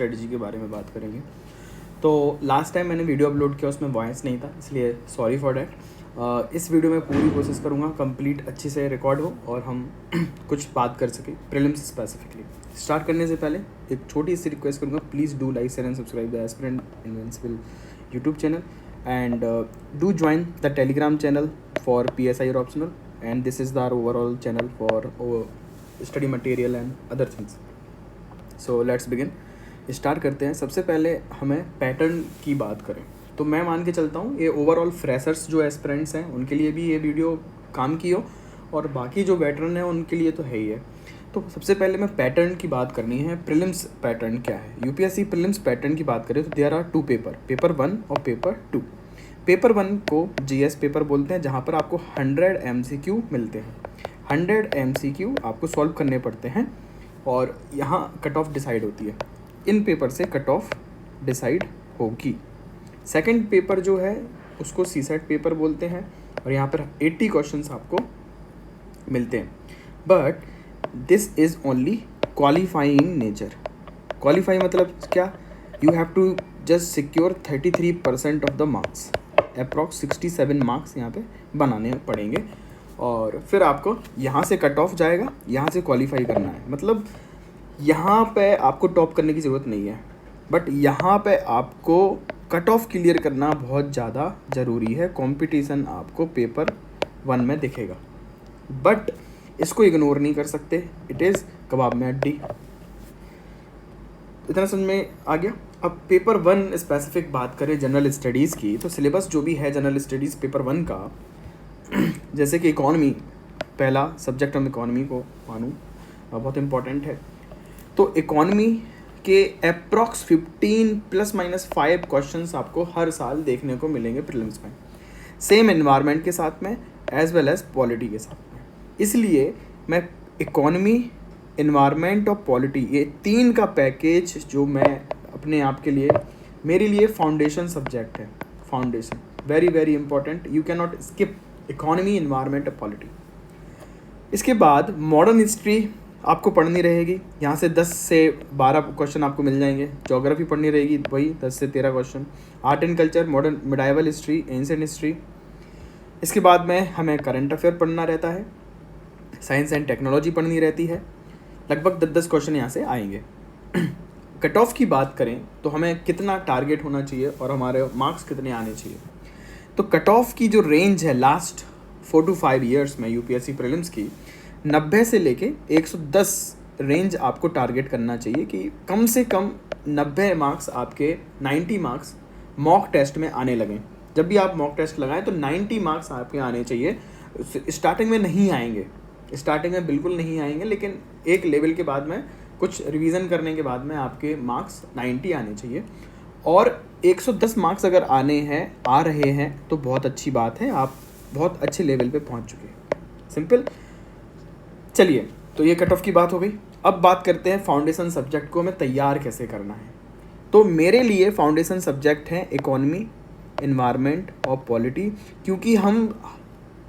Strategy के बारे में बात करेंगे। तो लास्ट टाइम मैंने वीडियो अपलोड किया, उसमें वॉइस नहीं था, इसलिए सॉरी फॉर डैट। इस वीडियो में पूरी कोशिश करूँगा कंप्लीट अच्छे से रिकॉर्ड हो और हम कुछ बात कर सकें प्रीलिम्स स्पेसिफिकली। स्टार्ट करने से पहले एक छोटी सी रिक्वेस्ट करूँगा, please do like share and subscribe the aspirant invincible YouTube channel and do join the telegram channel for PSI or optional, and this is our overall channel for study material and other things. So let's begin. Start करते हैं। सबसे पहले हमें pattern की बात करें तो मैं मान के चलता हूँ ये ओवरऑल फ्रेशर्स जो एस्पिरेंट्स हैं उनके लिए भी ये वीडियो काम की हो, और बाकी जो वेटरन है उनके लिए तो है ही है। तो सबसे पहले मैं पैटर्न की बात करनी है। प्रीलिम्स पैटर्न क्या है? यूपीएससी प्रीलिम्स पैटर्न की बात करें तो देयर आर टू पेपर 1 और पेपर 2। पेपर 1 को जीएस पेपर बोलते हैं, जहाँ पर आपको 100 एमसीक्यू मिलते हैं। 100 एमसीक्यू आपको सॉल्व करने पड़ते हैं और यहाँ कट ऑफ डिसाइड होती है। इन पेपर से कट ऑफ डिसाइड होगी। सेकंड पेपर जो है उसको सीसेट पेपर बोलते हैं और यहाँ पर 80 क्वेश्चंस आपको मिलते हैं। But this is only qualifying nature. Qualify मतलब क्या? You have to just secure 33% of the marks, approx 67 marks यहाँ पे बनाने पड़ेंगे और फिर आपको यहाँ से कट ऑफ जाएगा, यहाँ से क्वालिफाई करना है। मतलब यहाँ पे आपको टॉप करने की ज़रूरत नहीं है, बट यहाँ पे आपको कट ऑफ क्लियर करना बहुत ज़्यादा ज़रूरी है। कंपटीशन आपको पेपर 1 में दिखेगा, बट इसको इग्नोर नहीं कर सकते। इट इज़ कबाब में हड्डी। इतना समझ में आ गया। अब पेपर 1 स्पेसिफिक बात करें जनरल स्टडीज़ की, तो सिलेबस जो भी है जनरल स्टडीज़ पेपर 1 का, जैसे कि इकॉनमी, पहला सब्जेक्ट हम इकॉनमी को मानूँ बहुत इंपॉर्टेंट है। तो इकॉनमी के अप्रॉक्स 15 ±5 क्वेश्चंस आपको हर साल देखने को मिलेंगे प्रीलिम्स में, सेम एनवायरनमेंट के साथ में एज वेल एज पॉलिटी के साथ में। इसलिए मैं इकॉनमी, एनवायरनमेंट और पॉलिटी, ये 3 का पैकेज जो मैं अपने आप के लिए, मेरे लिए फाउंडेशन सब्जेक्ट है। Foundation very very important, you can not skip economy, environment और पॉलिटी। इसके बाद मॉडर्न हिस्ट्री आपको पढ़नी रहेगी, यहाँ से 10 से 12 क्वेश्चन आपको मिल जाएंगे। ज्योग्राफी पढ़नी रहेगी, वही 10 से 13 question. Art and culture, modern medieval history, ancient history. इसके बाद में हमें करंट अफेयर पढ़ना रहता है, साइंस एंड टेक्नोलॉजी पढ़नी रहती है। लगभग 10-10 क्वेश्चन यहाँ से आएंगे। कट ऑफ की बात करें तो हमें कितना टारगेट होना चाहिए और हमारे मार्क्स कितने आने चाहिए। तो कट ऑफ की जो रेंज है लास्ट 4 to 5 ईयर्स में यूपीएससी प्रीलिम्स की, 90 से लेके 110 रेंज आपको टारगेट करना चाहिए कि कम से कम 90 मार्क्स आपके 90 मार्क्स मॉक टेस्ट में आने लगें। जब भी आप मॉक टेस्ट लगाएं तो 90 मार्क्स आपके आने चाहिए। स्टार्टिंग में नहीं आएंगे, स्टार्टिंग में बिल्कुल नहीं आएंगे, लेकिन एक लेवल के बाद में कुछ रिवीजन करने के बाद में आपके मार्क्स 90 आने चाहिए। और 110 मार्क्स अगर आ रहे हैं तो बहुत अच्छी बात है, आप बहुत अच्छे लेवल पे पहुंच चुके हैं। सिंपल। चलिए, तो ये कट ऑफ की बात हो गई। अब बात करते हैं फाउंडेशन सब्जेक्ट को हमें तैयार कैसे करना है। तो मेरे लिए फाउंडेशन सब्जेक्ट हैं इकोनॉमी, एनवायरनमेंट और पॉलिटी, क्योंकि हम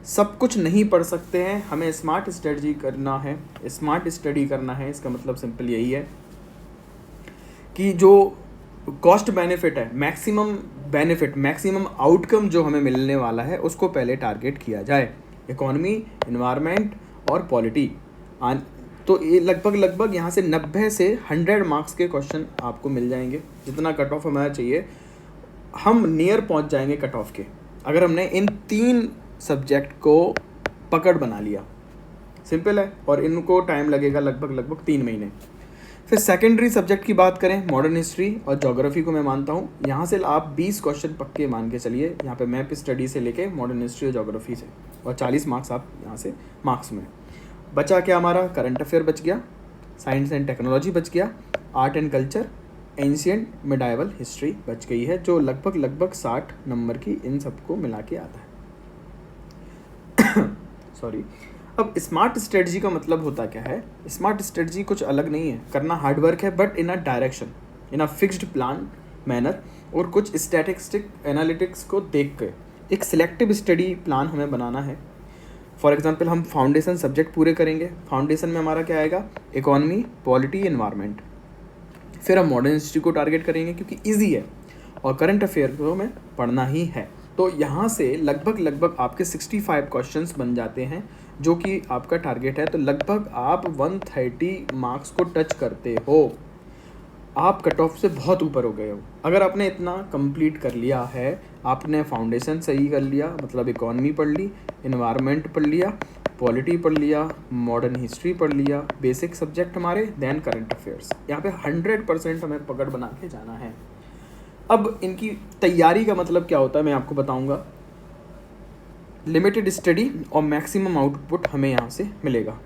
सब कुछ नहीं पढ़ सकते हैं, हमें स्मार्ट स्ट्रेटजी करना है, स्मार्ट स्टडी करना है। इसका मतलब सिंपल यही है कि जो कॉस्ट बेनिफिट है, मैक्सिमम बेनिफिट, मैक्सिमम आउटकम जो हमें मिलने वाला है उसको पहले टारगेट किया जाए। इकोनॉमी, एनवायरनमेंट और पॉलिटी, तो ये लगभग यहाँ से 90 से 100 मार्क्स के क्वेश्चन आपको मिल जाएंगे। जितना कट ऑफ हमारा चाहिए, हम नियर पहुँच जाएंगे कट ऑफ के, अगर हमने इन 3 सब्जेक्ट को पकड़ बना लिया। सिंपल है, और इनको टाइम लगेगा लगभग 3 महीने। फिर सेकेंडरी सब्जेक्ट की बात करें, मॉडर्न हिस्ट्री और ज्योग्राफी को मैं मानता हूँ यहाँ से आप 20 क्वेश्चन पक्के मान के चलिए, यहाँ पे मैप स्टडी से लेके मॉडर्न हिस्ट्री और ज्योग्राफी से, और 40 मार्क्स आप यहाँ से मार्क्स में। बचा क्या हमारा? करंट अफेयर बच गया, साइंस एंड टेक्नोलॉजी बच गया, art and culture, ancient medieval history बच गई है, जो लगभग 60 नंबर की इन सबको मिला के आता है। सॉरी। अब स्मार्ट स्ट्रेटजी का मतलब होता क्या है? स्मार्ट स्ट्रेटजी कुछ अलग नहीं है, करना हार्डवर्क है, but in a direction, in a fixed plan manner, और कुछ स्टैटिस्टिक एनालिटिक्स को देख के एक सिलेक्टिव स्टडी प्लान हमें बनाना है। फॉर एग्जांपल, हम फाउंडेशन सब्जेक्ट पूरे करेंगे। फाउंडेशन में हमारा क्या आएगा? Economy, polity, environment. फिर हम मॉडर्न हिस्ट्री को टारगेट करेंगे क्योंकि ईजी है और करंट अफेयर को हमें पढ़ना ही है। तो यहाँ से लगभग आपके 65 क्वेश्चंस बन जाते हैं जो कि आपका टारगेट है। तो लगभग आप 130 मार्क्स को टच करते हो, आप कट ऑफ से बहुत ऊपर हो गए हो। अगर आपने इतना कंप्लीट कर लिया है, आपने फाउंडेशन सही कर लिया, मतलब इकोनॉमी पढ़ ली, इन्वायरमेंट पढ़ लिया, पॉलिटी पढ़ लिया, मॉडर्न हिस्ट्री पढ़ लिया, बेसिक सब्जेक्ट हमारे, देन करंट अफेयर्स, यहाँ पे 100% हमें पकड़ बना के जाना है। अब इनकी तैयारी का मतलब क्या होता है मैं आपको बताऊंगा। लिमिटेड स्टडी और मैक्सिमम आउटपुट हमें यहाँ से मिलेगा।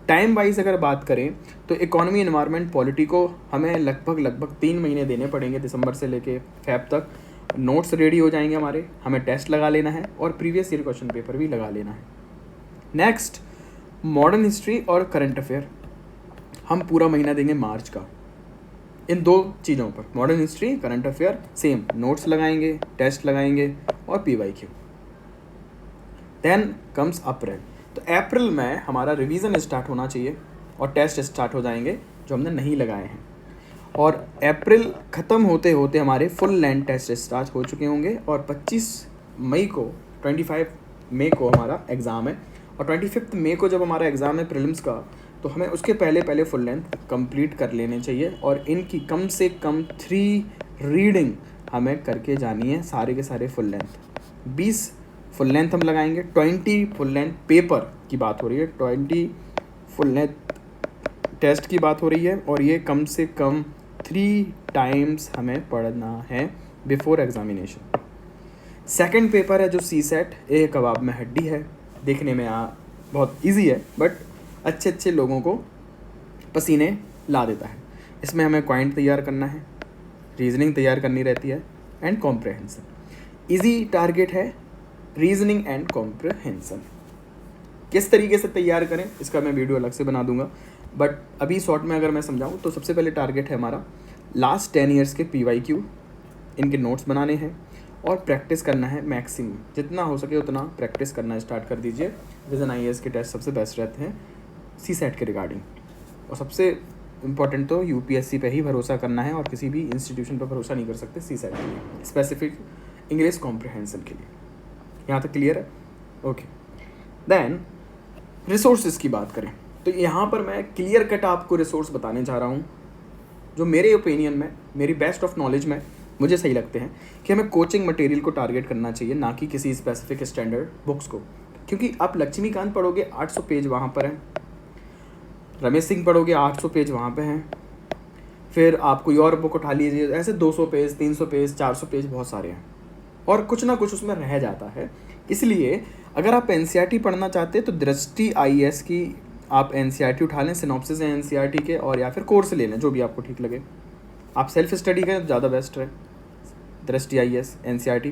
टाइम वाइज अगर बात करें तो इकोनॉमी, एनवायरनमेंट, पॉलिटी को हमें लगभग 3 महीने देने पड़ेंगे, दिसंबर से लेके फेब तक। नोट्स रेडी हो जाएंगे हमारे, हमें टेस्ट लगा लेना है और प्रीवियस ईयर क्वेश्चन पेपर भी लगा लेना है। नेक्स्ट, मॉडर्न हिस्ट्री और करंट अफेयर हम पूरा महीना देंगे मार्च का, इन 2 चीज़ों पर, modern history, current affair, same notes लगाएंगे, टेस्ट लगाएंगे और PYQ। देन कम्स अप्रैल। तो अप्रैल में हमारा रिवीजन स्टार्ट होना चाहिए और टेस्ट स्टार्ट हो जाएंगे जो हमने नहीं लगाए हैं। और अप्रैल ख़त्म होते होते हमारे फुल लेंथ टेस्ट स्टार्ट हो चुके होंगे और 25 मई को हमारा एग्ज़ाम है। और 25 मई को जब हमारा एग्ज़ाम है प्रीलिम्स का, तो हमें उसके पहले फुल लेंथ कंप्लीट कर लेने चाहिए और इनकी कम से कम 3 रीडिंग हमें करके जानी है, सारे के सारे फुल लेंथ। 20 फुल लेंथ हम लगाएंगे, 20 फुल लेंथ पेपर की बात हो रही है, 20 फुल लेंथ टेस्ट की बात हो रही है और ये कम से कम 3 टाइम्स हमें पढ़ना है बिफोर एग्जामिनेशन। सेकंड पेपर है जो CSAT, एक कबाब में हड्डी है, देखने में बहुत इजी है बट अच्छे लोगों को पसीने ला देता है। इसमें हमें क्वाइंट तैयार करना है, रीजनिंग तैयार करनी रहती है एंड कॉम्प्रहेंशन। इजी टारगेट है रीजनिंग एंड कॉम्प्रहेंशन। किस तरीके से तैयार करें इसका मैं वीडियो अलग से बना दूंगा, बट अभी शॉर्ट में अगर मैं समझाऊं तो सबसे पहले टारगेट है हमारा लास्ट 10 ईयर्स के PYQ, इनके नोट्स बनाने हैं और प्रैक्टिस करना है मैक्सिमम, जितना हो सके उतना प्रैक्टिस करना स्टार्ट कर दीजिए। विजन IAS के टेस्ट सबसे बेस्ट रहते हैं CSAT के रिगार्डिंग, और सबसे इम्पॉर्टेंट तो UPSC पे ही भरोसा करना है और किसी भी इंस्टीट्यूशन पर भरोसा नहीं कर सकते CSAT के लिए, स्पेसिफिक इंग्लिश कॉम्प्रहेंशन के लिए। यहाँ तक क्लियर है? ओके। देन रिसोर्सेज की बात करें तो यहाँ पर मैं क्लियर कट आपको रिसोर्स बताने जा रहा हूँ जो मेरे ओपिनियन में, मेरी बेस्ट ऑफ नॉलेज में मुझे सही लगते हैं कि हमें कोचिंग मटेरियल को टारगेट करना चाहिए, ना कि किसी स्पेसिफिक स्टैंडर्ड बुक्स को। क्योंकि आप लक्ष्मीकांत पढ़ोगे 800 पेज वहाँ पर हैं, रमेश सिंह पढ़ोगे 800 पेज वहाँ पे हैं, फिर आप कोई और बुक उठा लीजिए ऐसे 200 पेज, 300 पेज, 400 पेज, बहुत सारे हैं और कुछ ना कुछ उसमें रह जाता है। इसलिए अगर आप NCERT पढ़ना चाहते हैं तो दृष्टि IAS की आप NCERT उठा लें, सिनॉप्सिस है NCERT के, और या फिर कोर्स ले लें जो भी आपको ठीक लगे। आप सेल्फ स्टडी करें ज़्यादा बेस्ट है, दृष्टि IAS, NCERT।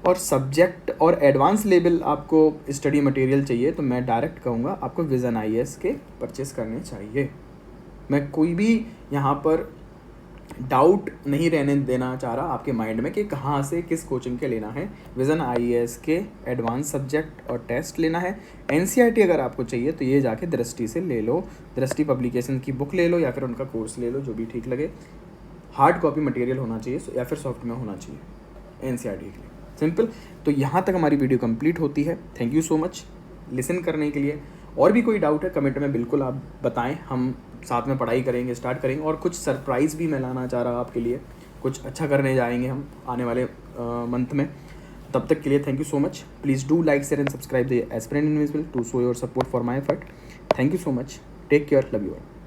और सब्जेक्ट और एडवांस लेवल आपको स्टडी मटेरियल चाहिए तो मैं डायरेक्ट कहूँगा आपको विजन IAS के परचेस करने चाहिए। मैं कोई भी यहाँ पर डाउट नहीं रहने देना चाह रहा आपके माइंड में कि कहाँ से किस कोचिंग के लेना है। विजन IAS के एडवांस सब्जेक्ट और टेस्ट लेना है। NCERT अगर आपको चाहिए तो ये जाके दृष्टि से ले लो, दृष्टि पब्लिकेशन की बुक ले लो या फिर उनका कोर्स ले लो, जो भी ठीक लगे। हार्ड कॉपी मटेरियल होना चाहिए या फिर सॉफ्ट में होना चाहिए NCERT के लिए, सिंपल। तो यहाँ तक हमारी वीडियो कंप्लीट होती है। Thank you so much listen करने के लिए। और भी कोई डाउट है कमेंट में बिल्कुल आप बताएं, हम साथ में पढ़ाई करेंगे, स्टार्ट करेंगे। और कुछ सरप्राइज़ भी मैं लाना चाह रहा आपके लिए, कुछ अच्छा करने जाएंगे हम आने वाले मंथ में। तब तक के लिए thank you so much. Please do like, share and subscribe the aspirant invisible to show your support for my effort. Thank you so much. Take care, love you all.